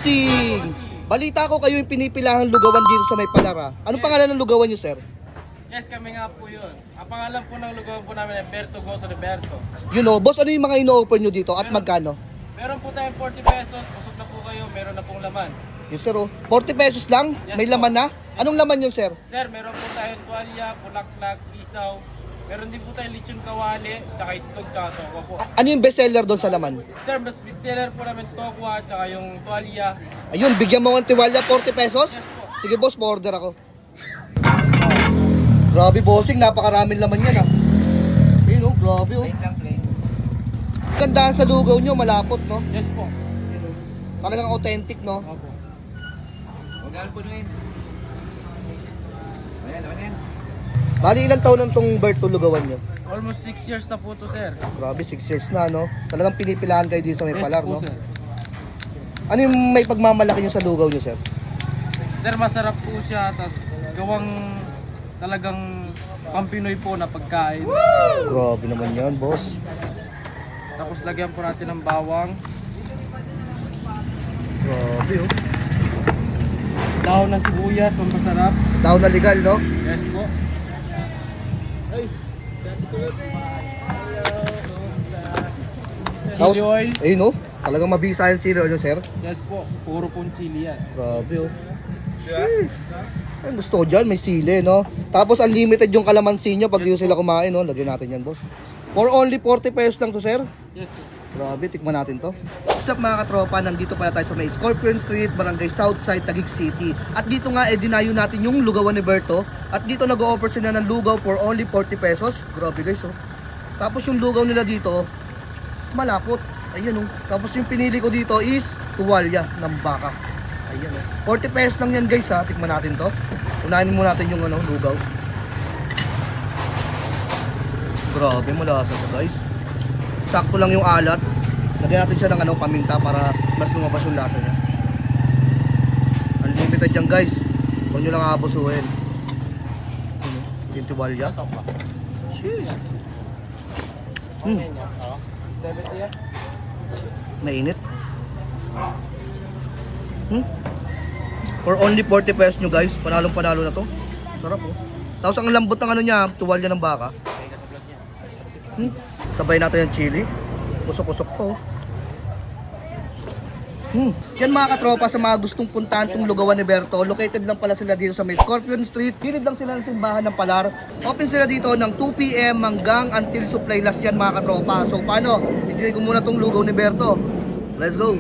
bossing! Balita ko kayo yung pinipilahang lugawan dito sa may Palara. Anong pangalan ng lugawan nyo, sir? Yes, kami nga po yun. Ang pangalan po ng lugawan po namin ay Berto Goto de Berto. You know, boss, ano yung mga ino-offer nyo dito at magkano? Meron po tayong 40 pesos, busog na po kayo, meron na pong laman. Yung sir, oh, 40 pesos lang? Yes, May po. laman na? Anong laman yun, sir? Sir, meron po tayong tuwalya, bulaklak, isaw. Meron din po tayong lechon kawali, tsaka itlog, tsaka tokwa po. Ano yung bestseller doon sa laman? Sir, mas bestseller po namin tokwa, tsaka yung tuwalya. Ayun, bigyan mo ng tiwalya, 40 pesos? Yes po. Sige boss, order ako. Grabe bossing, napakaraming laman yan ah. Ayun oh, grabe oh. Gandaan sa lugaw nyo, malapot no? Yes po. Talagang authentic no? Opo. Bali ilang taon na itong Berto lugawan nyo? Almost 6 years na po to, sir. Grabe, 6 years na no? Talagang pinipilahan kayo dito sa may Yes Palar po, no? sir. Ano yung may pagmamalaki nyo sa lugaw nyo sir? Sir, masarap po siya, tas gawang talagang pampinoy po na pagkain. Grabe naman yan boss. Tapos lagyan po natin ng bawang, Grabe oh. dahon ng sibuyas, pampasarap. Daw na legal no? Yes po. Tapos, Chili oil. ayun oh. Talagang mabisa yung chili oil nyo sir. Yes po, puro pong chili yan. Grabe oh. Jeez. Ay, gusto ko dyan, may sili no. Tapos unlimited yung kalamansi nyo pag dito sila kumain no. Lagyan natin yan boss. For only 40 pesos lang to sir. Yes po. Grabe, tikman natin to. What's up mga katropa, nandito pala tayo sa may Scorpion Street, Barangay Southside, Taguig City. At dito nga, dinayo natin yung lugawan ni Berto. At dito nag-o-offer sila ng lugaw for only 40 pesos. Grabe guys oh. Tapos yung lugaw nila dito, malapot. Ayan oh. Tapos yung pinili ko dito is tuwalya ng baka. Ayan oh. 40 pesos lang yan guys ha. Tikman natin to. Unahin muna natin yung ano, lugaw. Grabe, malasa to guys. Sakto lang yung alat. Lagyan natin siya ng ano, paminta para mas lumabas yung lasa niya. Unlimited yan guys. Huwag nyo lang aabusuhin. Yung tuwalya. Jeez. Hmm. 70 yan. Mainit. For only 40 pesos nyo guys. Panalong panalo na to. Sarap oh. Tapos ang lambot ng ano niya, tuwalya ng baka. Sabay natin yung chili. Usok-usok to. Yan mga katropa, sa mga gustong puntahan tong lugawan ni Berto, located lang pala sila dito sa may Scorpion Street. Gilid lang sila ng simbahan ng Palar. Open sila dito ng 2 PM hanggang until supply last yan mga katropa. So paano? Enjoy ko muna tong lugaw ni Berto. Let's go!